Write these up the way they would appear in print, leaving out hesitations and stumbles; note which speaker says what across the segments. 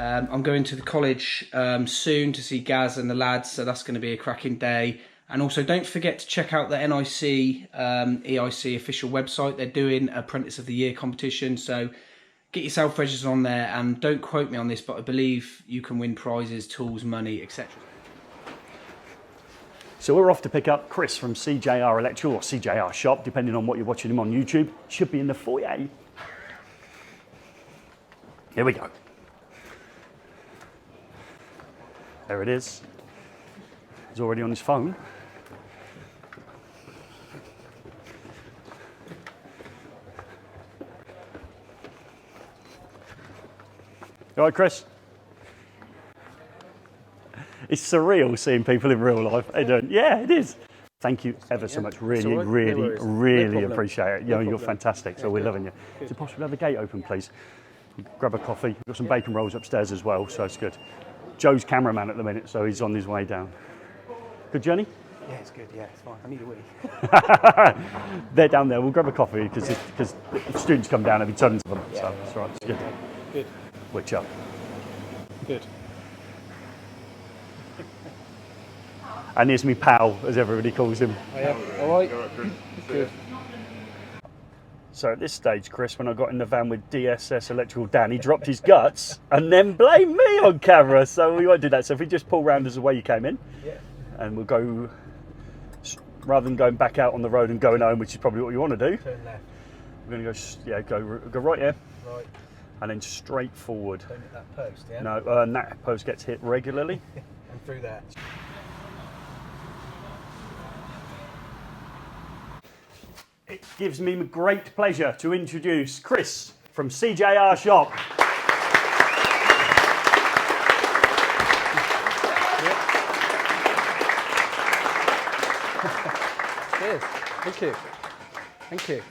Speaker 1: I'm going to the college soon to see Gaz and the lads, so that's going to be a cracking day. And also don't forget to check out the NIC EIC official website. They're doing Apprentice of the Year competition, so get yourself registered on there, and don't quote me on this, but I believe you can win prizes, tools, money, etc.
Speaker 2: So we're off to pick up Chris from CJR Electrical, or CJR Shop, depending on what you're watching him on YouTube. Should be in the foyer. Here we go. There it is. He's already on his phone. All right, Chris? It's surreal seeing people in real life. How you doing? Yeah, it is. Thank you ever so much. Really appreciate it. You know, you're fantastic, so we're loving you. Is it possible to have the gate open, please? Grab a coffee. We've got some bacon rolls upstairs as well, so it's good. Joe's cameraman at the minute, so he's on his way down. Good journey?
Speaker 3: Yeah, it's good. Yeah, it's fine. I need a wee.
Speaker 2: They're down there. We'll grab a coffee because students come down every tons of them.
Speaker 3: Yeah,
Speaker 2: so that's right. It's good.
Speaker 3: Good.
Speaker 2: Which up?
Speaker 3: Good.
Speaker 2: And here's me pal, as everybody calls him.
Speaker 3: Oh, yeah. All right. Good.
Speaker 2: So at this stage, Chris, when I got in the van with DSS Electrical Dan, he dropped his guts and then blamed me on camera. So we won't do that. So if we just pull round as the way you came in,
Speaker 3: Yeah.
Speaker 2: and we'll go, rather than going back out on the road and going home, which is probably what you want to do.
Speaker 3: Turn left.
Speaker 2: We're going to go right here,
Speaker 3: Right.
Speaker 2: and then straight forward.
Speaker 3: Don't hit that post, yeah?
Speaker 2: No, and that post gets hit regularly.
Speaker 3: And through that.
Speaker 2: It gives me great pleasure to introduce Chris from CJR Shop.
Speaker 3: Cheers. Thank you. Thank you.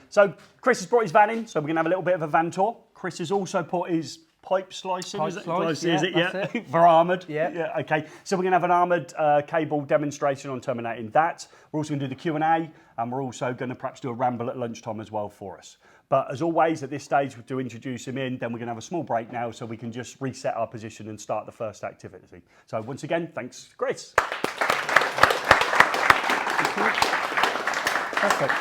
Speaker 2: So Chris has brought his van in, so we're going to have a little bit of a van tour. Chris has also put his pipe slicing,
Speaker 3: Pipe
Speaker 2: is it?
Speaker 3: slice,
Speaker 2: Is it?
Speaker 3: yeah,
Speaker 2: Yeah,
Speaker 3: that's
Speaker 2: for armoured.
Speaker 3: Yeah.
Speaker 2: Okay. So we're going to have an armoured cable demonstration on terminating that. We're also going to do the Q&A, and we're also going to perhaps do a ramble at lunchtime as well for us. But as always, at this stage, to introduce him in, then we're going to have a small break now, so we can just reset our position and start the first activity. So once again, thanks, Chris.
Speaker 3: Perfect.